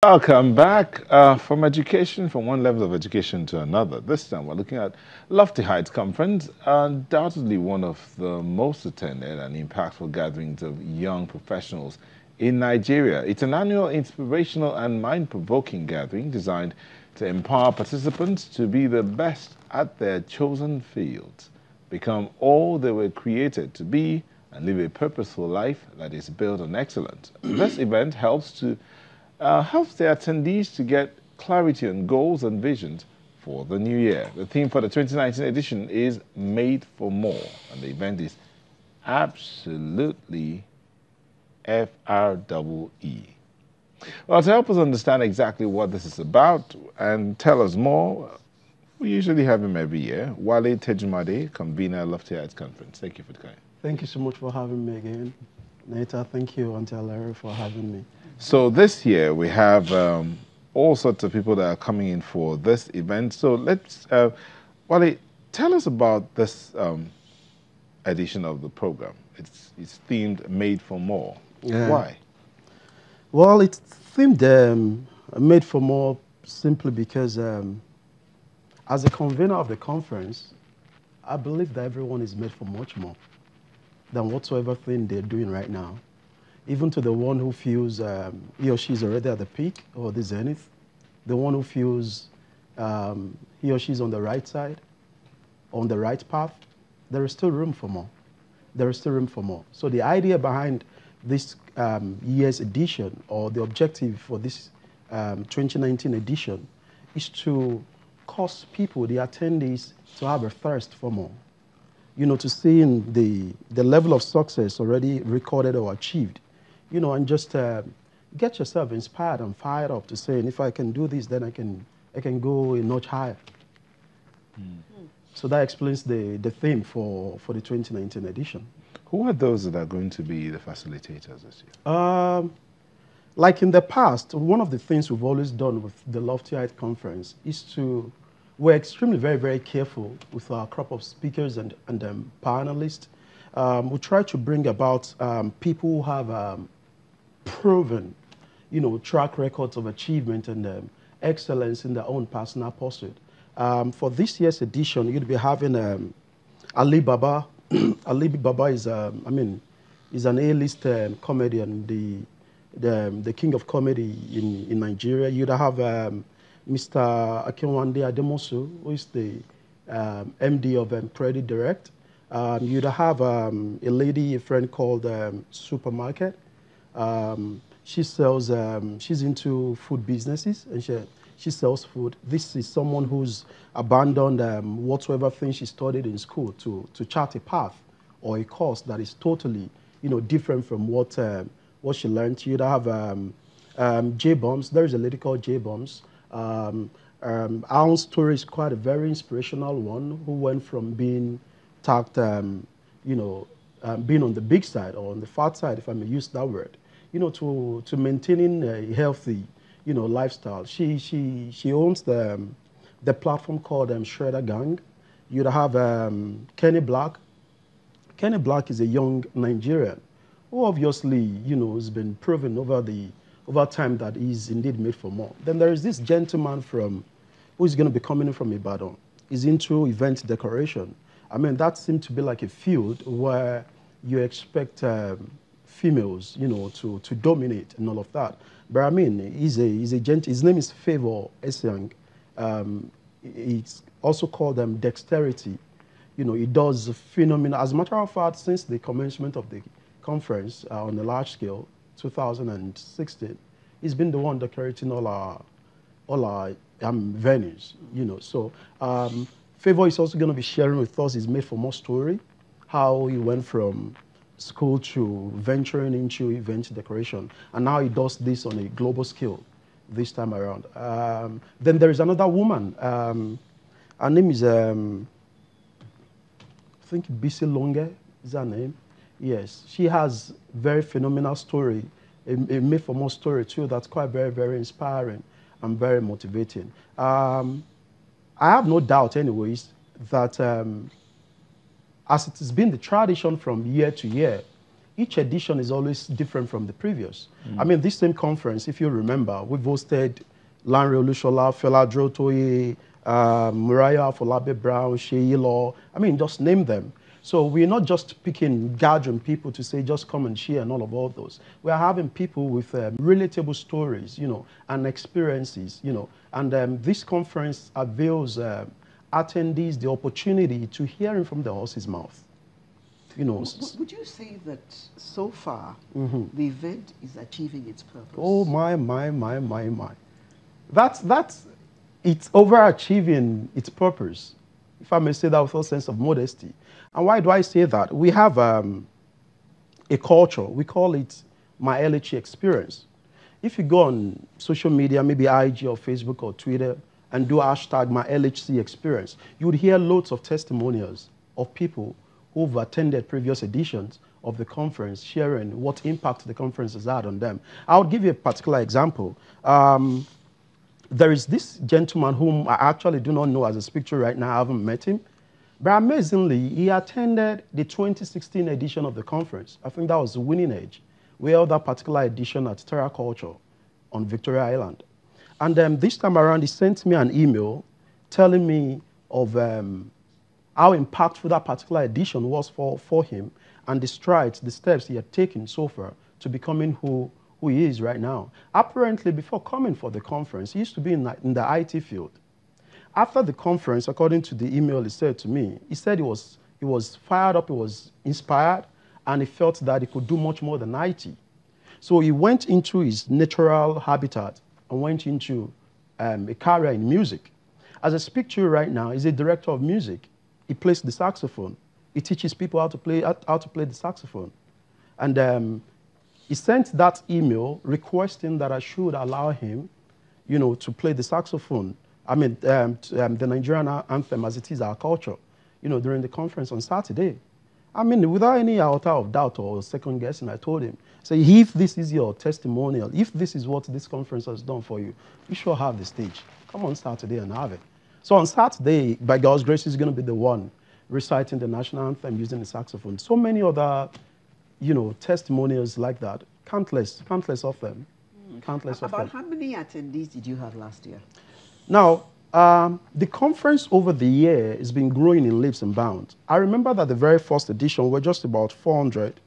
Welcome back from education, from one level of education to another. This time we're looking at Lofty Heights Conference, undoubtedly one of the most attended and impactful gatherings of young professionals in Nigeria. It's an annual inspirational and mind-provoking gathering designed to empower participants to be the best at their chosen fields, become all they were created to be, and live a purposeful life that is built on excellence. This event helps the attendees to get clarity on goals and visions for the new year. The theme for the 2019 edition is Made for More, and the event is absolutely FREE. Well, to help us understand exactly what this is about and tell us more, we usually have him every year. Wale Tejumade, convener of Lofty Heights Conference. Thank you for coming. Thank you so much for having me again. Neta, thank you, Auntie Larry, for having me. So this year we have all sorts of people that are coming in for this event. So let's, Wale, tell us about this edition of the program. It's themed Made for More. Yeah. Why? Well, it's themed Made for More simply because as a convener of the conference, I believe that everyone is made for much more than whatsoever thing they're doing right now. Even to the one who feels he or she is already at the peak or the zenith, the one who feels he or she is on the right side, on the right path, there is still room for more. There is still room for more. So the idea behind this year's edition, or the objective for this 2019 edition, is to cause people, the attendees, to have a thirst for more. You know, to see in the level of success already recorded or achieved, you know, and just get yourself inspired and fired up to say, if I can do this, then I can go a notch higher. So that explains the theme for the 2019 edition. Who are those that are going to be the facilitators this year? Like in the past, one of the things we've always done with the Lofty Heights Conference is we're extremely very, very careful with our crop of speakers and panelists. We try to bring about people who have proven, you know, track records of achievement and excellence in their own personal pursuit. For this year's edition, you'll be having Ali Baba. Ali Baba is, is an A-list comedian, the king of comedy in Nigeria. You'd have Mr. Akinwande Ademosu, who is the MD of Credit Direct. You'd have a lady, a friend called Supermarket. She sells, she's into food businesses, and she sells food. This is someone who's abandoned whatsoever thing she studied in school to chart a path or a course that is totally, you know, different from what she learned. You'd have J-Bombs. There is a lady called J-Bombs. Our own story is quite a very inspirational one, who went from being tagged, being on the big side or on the fat side, if I may use that word, you know, to maintaining a healthy, you know, lifestyle. She owns the platform called Shredder Gang. You'd have Kenny Black. Kenny Black is a young Nigerian who obviously, you know, has been proven over time that he's indeed made for more. Then there is this gentleman who is going to be coming in from Ibadan. He's into event decoration. I mean, that seems to be like a field where you expect females, you know, to dominate and all of that. But I mean, he's a his name is Favor Esiang. It's also called Dexterity. You know, he does phenomenal. As a matter of fact, since the commencement of the conference on a large scale, 2016, he's been the one decorating all our venues. You know, so Favor is also going to be sharing with us his Made for More story, how he went from school to venturing into event decoration, and now he does this on a global scale this time around. Then there is another woman. Her name is, I think, Bisi Longe is her name. Yes, she has very phenomenal story, a Made for More story too, that's quite very, very inspiring and very motivating. I have no doubt, anyways, that as it has been the tradition from year to year, each edition is always different from the previous. I mean, this same conference, if you remember, we've hosted Lanre Olushola, Fela Drotoye, Muriah Afolabi Brown, Sheyi Law. I mean, just name them. So we're not just picking, gathering people to say, just come and share and all those. We are having people with relatable stories, you know, and experiences, you know. And this conference avails attendees the opportunity to hearing from the horse's mouth. You know. Would you say that so far the event is achieving its purpose? Oh, my. It's overachieving its purpose, if I may say that with a sense of modesty. And why do I say that? We have a culture, we call it my LHE experience. If you go on social media, maybe IG or Facebook or Twitter, and do hashtag my LHC experience, you would hear loads of testimonials of people who've attended previous editions of the conference, sharing what impact the conference has had on them. I'll give you a particular example. There is this gentleman whom I actually do not know as a speaker right now. I haven't met him. But amazingly, he attended the 2016 edition of the conference. I think that was the winning age. We held that particular edition at Terra Culture on Victoria Island. And this time around, he sent me an email telling me of how impactful that particular edition was for him and the strides, the steps he had taken so far to becoming who he is right now. Apparently, before coming for the conference, he used to be in the IT field. After the conference, according to the email he said to me, he said he was fired up, he was inspired, and he felt that he could do much more than IT. So he went into his natural habitat and went into a career in music. As I speak to you right now, he's a director of music. He plays the saxophone. He teaches people how to play the saxophone. And he sent that email requesting that I should allow him, you know, to play the saxophone. I mean, the Nigerian anthem as it is our culture, you know, during the conference on Saturday. I mean, without any iota of doubt or second guessing, I told him, say, if this is your testimonial, if this is what this conference has done for you, you should have the stage. Come on Saturday and have it. So on Saturday, by God's grace, he's going to be the one reciting the national anthem using the saxophone. So many other, you know, testimonials like that. Countless of them. Countless of them. About how many attendees did you have last year? Now, the conference over the year has been growing in leaps and bounds. I remember that the very first edition were just about 400.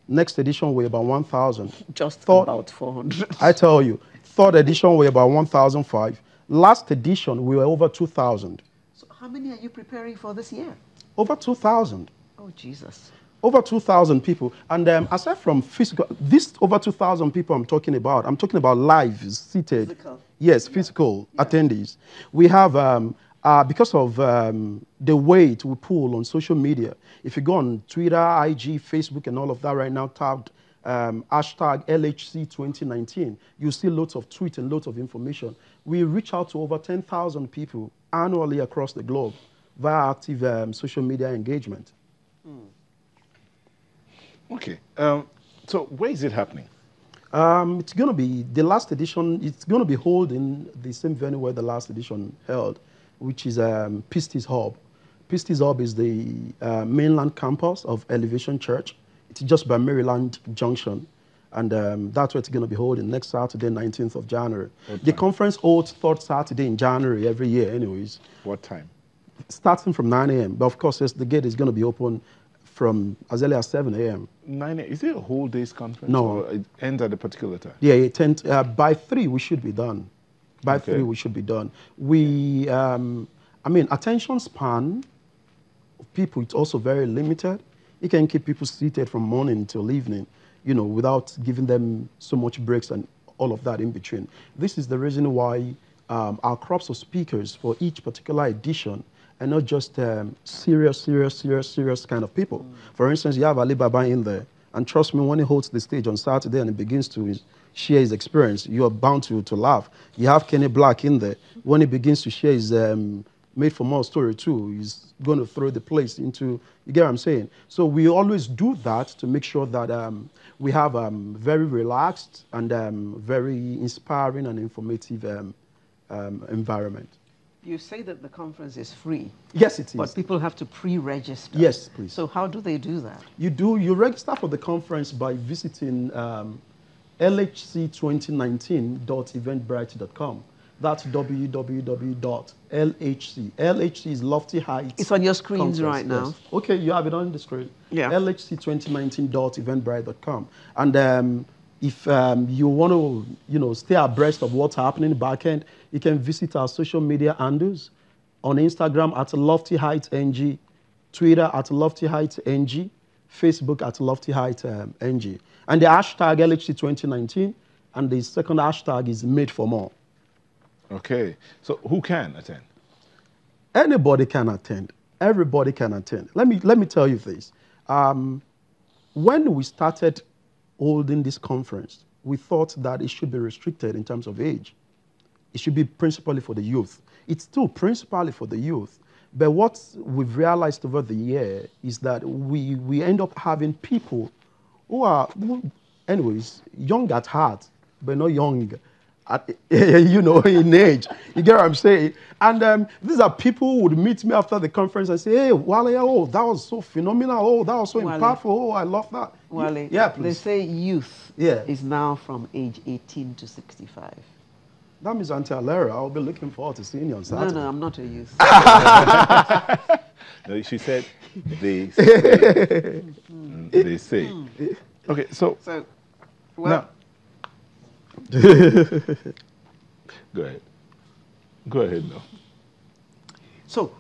Next edition were about 1,000. Just about 400. I tell you. Third edition were about 1,005. Last edition, we were over 2,000. So how many are you preparing for this year? Over 2,000. Oh, Jesus. Over 2,000 people. And aside from physical, this over 2,000 people I'm talking about live, seated. Physical. Yes, physical attendees. We have, because of the weight we pull on social media, if you go on Twitter, IG, Facebook, and all of that right now, tagged hashtag LHC 2019, you see lots of tweets and lots of information. We reach out to over 10,000 people annually across the globe via active social media engagement. Okay. So where is it happening? It's going to be the last edition. It's going to be held in the same venue where the last edition held, which is Pistis Hub. Pistis Hub is the mainland campus of Elevation Church. It's just by Maryland Junction. And that's where it's going to be holding next Saturday, 19th of January. The conference holds third Saturday in January every year anyways. What time? Starting from 9 a.m. But of course, the gate is going to be open from as early as 7 a.m. 9 a.m. Is it a whole day's conference? No. Or it ends at a particular time? Yeah, by 3 we should be done. By 3 we should be done. We, I mean, attention span of people, it's also very limited. You can keep people seated from morning till evening, you know, without giving them so much breaks and all of that in between. This is the reason why our crops of speakers for each particular edition and not just serious kind of people. For instance, you have Ali Baba in there, and trust me, when he holds the stage on Saturday and he begins to share his experience, you are bound to laugh. You have Kenny Black in there. When he begins to share his Made for More story too, he's going to throw the place into, you get what I'm saying? So we always do that to make sure that we have very relaxed and very inspiring and informative environment. You say that the conference is free. Yes, it is. But people have to pre-register. Yes, please. So how do they do that? You register for the conference by visiting lhc2019.eventbrite.com. That's www.lhc. LHC is Lofty Heights. It's on your screens Conference. right now. Yes. Okay, you have it on the screen. Yeah. lhc2019.eventbrite.com. And if you want to, stay abreast of what's happening in the back end, you can visit our social media handles on Instagram at Lofty Heights NG, Twitter at Lofty Heights NG, Facebook at Lofty Heights NG. And the hashtag LHC2019, and the second hashtag is Made for More. Okay. So who can attend? Anybody can attend. Everybody can attend. Let me tell you this. When we started holding this conference, we thought that it should be restricted in terms of age. It should be principally for the youth. It's still principally for the youth. But what we've realized over the year is that we end up having people who are, anyways, young at heart, but not young in age. You get what I'm saying? And these are people who would meet me after the conference and say, hey, Wale, that was so phenomenal. that was so impactful. I love that. Wale, yeah, please. They say youth is now from age 18 to 65. That means Auntie Alera, I'll be looking forward to seeing you on Saturday. No, I'm not a youth. No, she said they say. They say. Okay, so well. Now, go ahead now. So,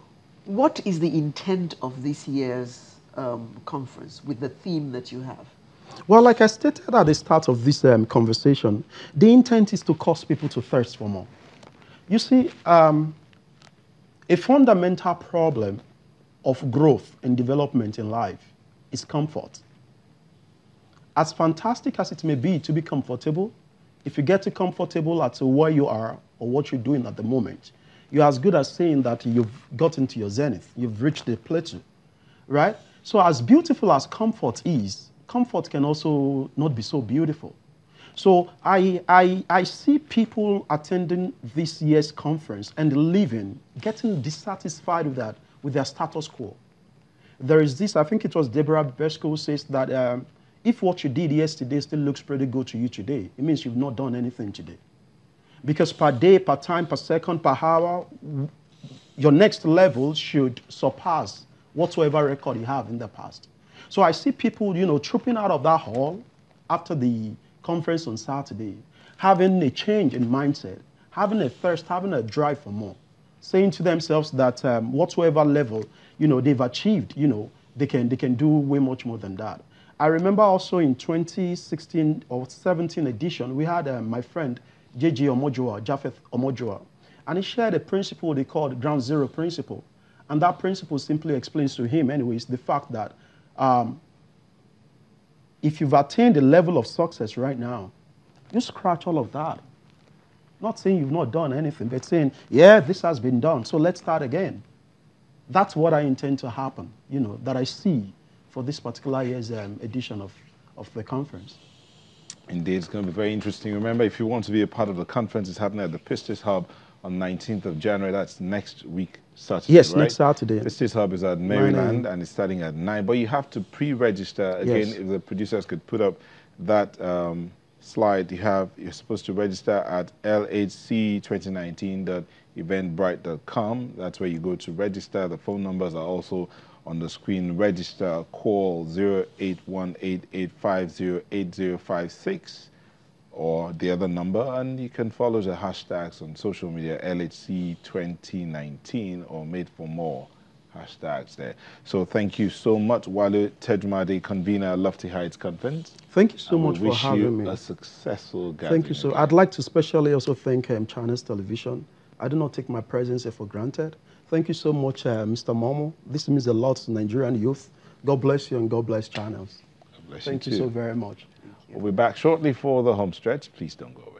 what is the intent of this year's conference with the theme that you have? Well, like I stated at the start of this conversation, the intent is to cause people to thirst for more. You see, a fundamental problem of growth and development in life is comfort. As fantastic as it may be to be comfortable, if you get too comfortable at where you are or what you're doing at the moment, you're as good as saying that you've gotten to your zenith, you've reached the plateau, right? So as beautiful as comfort is, comfort can also not be so beautiful. So I see people attending this year's conference and leaving, getting dissatisfied with that, with their status quo. There is this, I think it was Deborah Besko who says that if what you did yesterday still looks pretty good to you today, it means you've not done anything today. Because per day, per time, per second, per hour, your next level should surpass whatsoever record you have in the past. So I see people, trooping out of that hall after the conference on Saturday, having a change in mindset, having a thirst, having a drive for more, saying to themselves that whatsoever level, they've achieved, they can do way much more than that. I remember also in 2016 or 17 edition, we had my friend, J.J. Omojoa, Japheth Omojoa, and he shared a principle they called Ground Zero Principle. And that principle simply explains to him, anyways, the fact that if you've attained a level of success right now, you scratch all of that. Not saying you've not done anything, but saying, yeah, this has been done, so let's start again. That's what I intend to happen, that I see for this particular year's edition of the conference. Indeed, it's going to be very interesting. Remember, if you want to be a part of the conference, it's happening at the Pistis Hub on 19th of January. That's next week, Saturday, yes, right? next Saturday. Pistis Hub is at Maryland, and it's starting at 9. But you have to pre-register. Again, Yes. if the producers could put up that slide you're supposed to register at lhc2019.eventbrite.com. That's where you go to register. The phone numbers are also on the screen. Register, call 0818-850-8056 or the other number, and you can follow the hashtags on social media, LHC2019 or Made for More hashtags there. So thank you so much, Wale Tejumade, convener, Lofty Heights Conference. Thank you so much for having me. Wish you a successful gathering. Thank you so. I'd like to especially also thank Channels Television. I do not take my presence here for granted. Thank you so much, Mr. Momo. This means a lot to Nigerian youth. God bless you and God bless Channels. God bless Thank you you too. so very much. We'll be back shortly for the home stretch. Please don't go away.